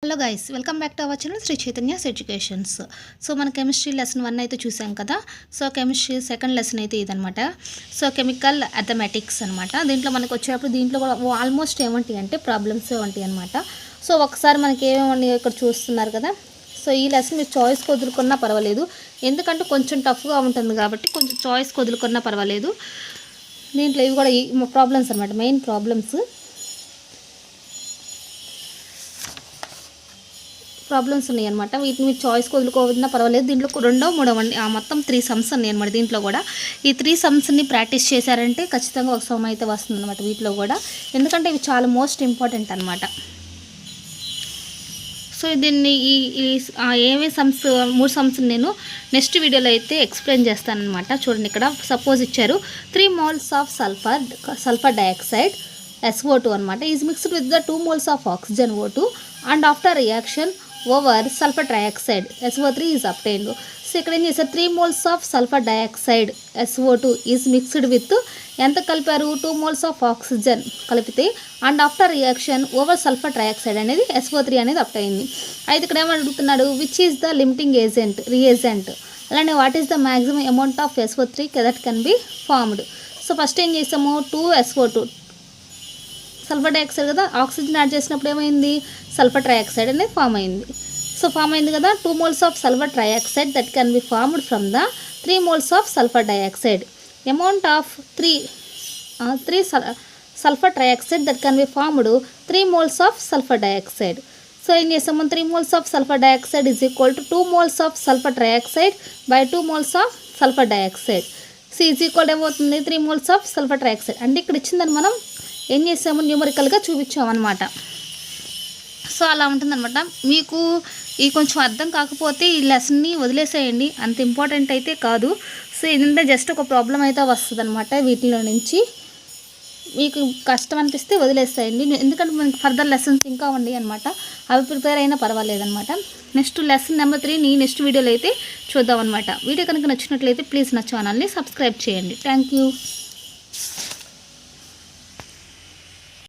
Hello guys, welcome back to our channel Sri Chaitanya's educations. So మన chemistry lesson 1 అయితే చూసాం కదా. సో కెమిస్ట్రీ సెకండ్ లెసన్ అయితే ఇదనమాట. సో కెమికల్ అథమెటిక్స్ అనమాట. దీంట్లో మనకు వచ్చేటప్పుడు దీంట్లో కూడా ఆల్మోస్ట్ ఏమంటాయి అంటే ప్రాబ్లమ్స్ ఉంటాయి అనమాట. సో ఒకసారి మనకి ఏమేమి ఇక్కడ చూస్తున్నారు కదా. సో ఈ లెసన్ మీరు చాయిస్ వదులుకున్నా పర్వాలేదు, ఎందుకంటే కొంచెం టఫ్గా ఉంటుంది కాబట్టి కొంచెం చాయిస్ వదులుకున్నా పర్వాలేదు. దీంట్లో ఇవి కూడా ప్రాబ్లమ్స్ అనమాట, మెయిన్ ప్రాబ్లమ్స్ ఉన్నాయి అనమాట. వీటిని మీరు చాయిస్ వదులుకోవద్దున్నా పర్వాలేదు. దీంట్లో 2వ 3వ మొత్తం 3 సమ్స్ ఉన్నాయి అనమాట. దీంట్లో కూడా ఈ 3 సమ్స్ని ప్రాక్టీస్ చేశారంటే ఖచ్చితంగా ఒక సమ్ అయితే వస్తుంది అనమాట వీటిలో కూడా, ఎందుకంటే ఇవి చాలా మోస్ట్ ఇంపార్టెంట్ అనమాట. సో దీన్ని ఏమేమి సమ్స్ 3 సమ్స్ నేను నెక్స్ట్ వీడియోలో అయితే ఎక్స్ప్లెయిన్ చేస్తానమాట. చూడండి, ఇక్కడ సపోజ్ ఇచ్చారు 3 moles of sulphur dioxide SO2 అనమాట is mixed with the 2 moles of oxygen O2 and after reaction over sulphur trioxide SO3 is obtained. So ఇక్కడ ఏం చేశారు, 3 moles of sulphur dioxide SO2 is mixed with ఎంత కలిపారు, 2 moles of oxygen కలిపితే and after reaction over sulphur trioxide అనేది SO3 అనేది అప్టైంది. అయితే ఇక్కడ ఏమని అడుగుతున్నాడు, which is the limiting reagent, అలానే what is the maximum amount of SO3 that can be formed. So first ఏం చేసాము, 2SO2 సల్ఫర్ డైఆక్సైడ్ కదా, ఆక్సిజన్ యాడ్ చేసినప్పుడు ఏమైంది, సల్ఫర్ ట్రైఆక్సైడ్ అనేది ఫామ్ అయింది. సో ఫామ్ అయింది కదా, 2 moles of sulphur trioxide that can be formed from the 3 moles of sulphur dioxide. Amount of 3 sulphur trioxide that can be formed 3 moles of sulphur dioxide. So ఏం చేస్తాము, 3 moles of sulphur dioxide is equal to 2 moles of sulphur trioxide by 2 moles of sulphur dioxide. So is equal ఏమవుతుంది, 3 moles of sulphur trioxide. అంటే ఇక్కడ ఇచ్చిందని మనం ఏం చేసాము, న్యూమరికల్గా చూపించామన్నమాట. So అలా ఉంటుందన్నమాట. మీకు ఈ కొంచెం అర్థం కాకపోతే ఈ లెసన్ని వదిలేసేయండి, అంత ఇంపార్టెంట్ అయితే కాదు. సో ఏంటంటే జస్ట్ ఒక ప్రాబ్లం అయితే వస్తుంది అనమాట. వీటిలో నుంచి మీకు కష్టం అనిపిస్తే వదిలేసేయండి, ఎందుకంటే మనకి ఫర్దర్ లెసన్స్ ఇంకా ఉన్నాయి అనమాట. అవి ప్రిపేర్ అయినా పర్వాలేదన్నమాట. నెక్స్ట్ లెసన్ నెంబర్ 3ని నెక్స్ట్ వీడియోలో అయితే చూద్దాం అనమాట. వీడియో కనుక నచ్చినట్లయితే ప్లీజ్ నా ఛానల్ని సబ్స్క్రైబ్ చేయండి. Thank you.